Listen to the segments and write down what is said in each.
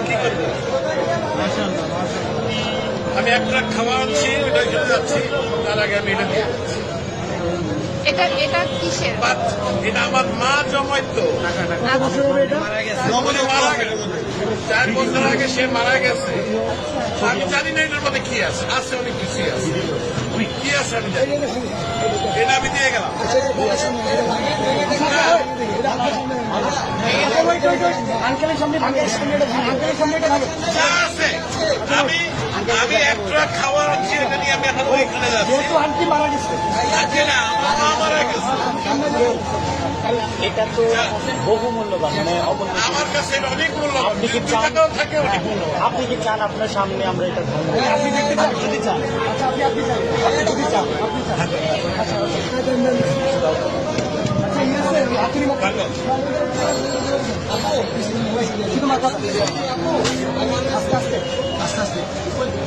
কি করবো? আমি একটা খাওয়া আনছি, ওটা খেতে যাচ্ছি, তার আগে আমি এটা দিয়ে এটা কিসের? এটা আমার মা জমাইতো, মারা গেছে 4 বছর আগে, সে মারা গেছে। আমি জানি না এটার মধ্যে কি আছে, আছে অনেক কিছুই আছে, কি আছে আমি জানি, এটা আমি দিয়ে গেলাম। যা আছে আমি একটা খাওয়া আনছি, এটা নিয়ে আমি এখন ওইখানে যাচ্ছি। না, আমার মা মারা গেছে। এটা তো বহু মূল্যবান, মানে আমার কাছে এটা অনেক মূল্যবান। আপনি কি চান? টাকাও থাকে অনেক মূল্যবান। আপনি কি চান আপনার সামনে আমরা এটা ধারণ করি? আপনি দেখতে চান? যদি চান, আপনি চান? আপনি চান? আপনি চান? ভালো।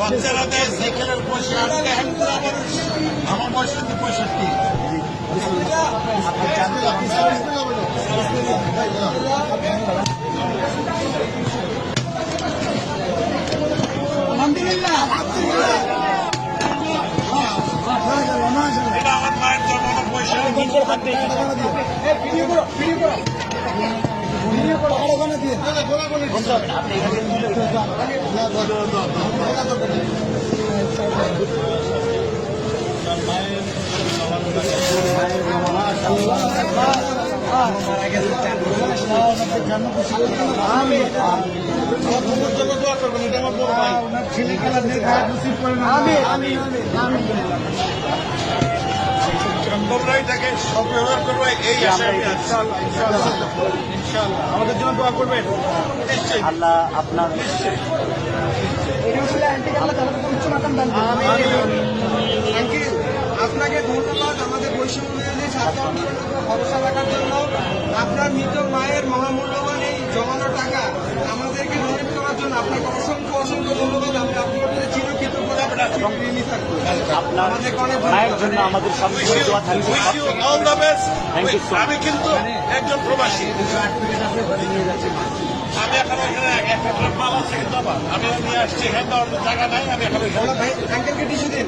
বাচ্চারা দেয় সাইকেলের পয়সা, আমার বয়স কিন্তু 65। এটা আমার মায়ের জন্মানো পয়সা। নিজের হাতে বলতে হবে না, আপনি এখান থেকে তুলে তোমরাই তাকে সব ব্যবহার করবো, এই আশায় আমি আছি। আমাদের জন্য দোয়া করবেন নিশ্চয়ই। আল্লাহ আপনার আপনাকে ধন্যবাদ আমাদের বৈষম্য বিরোধী ছাত্র আন্দোলনের ভরসা রাখার জন্য। আপনার মৃত মায়ের মহামূল্যবান এই জমানো টাকা আমাদেরকে ডোনেট করার জন্য আপনাকে অসংখ্য অসংখ্য ধন্যবাদ। আমরা আপনাদের চিরকৃতজ্ঞতা এবং ঋণী থাকবো। আপনার আমাদেরকে অনেক মায়ের জন্য আমাদের সঙ্গে দোয়া থাকবে। Wish you all the best. Thank you so much. আমি কিন্তু একজন প্রবাসী, আমি এখন ওইখানে একটা মাল আছে কিন্তু আমার, আমি নিয়ে আসছি, এখানে তো অন্য জায়গা নাই, আমি এখন ওইখানে ভাই আঙ্কেলকে টিস্যু দিন।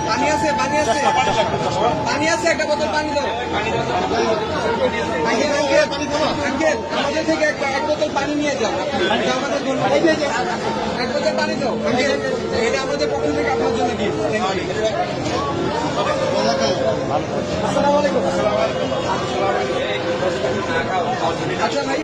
পানি আছে, পানি আছে, পানি আছে, একটা বোতল পানি দাও। আঙ্কেল আঙ্কেল আঙ্কেল আমাদের থেকে এক বোতল পানি নিয়ে যাও। এটা আমাদের জন্য, এই যে এক বোতল পানি দাও আঙ্কেল, এটা আমাদের পক্ষ থেকে আপনার জন্য গিফট। আসসালামু আলাইকুম। আচ্ছা ভাই।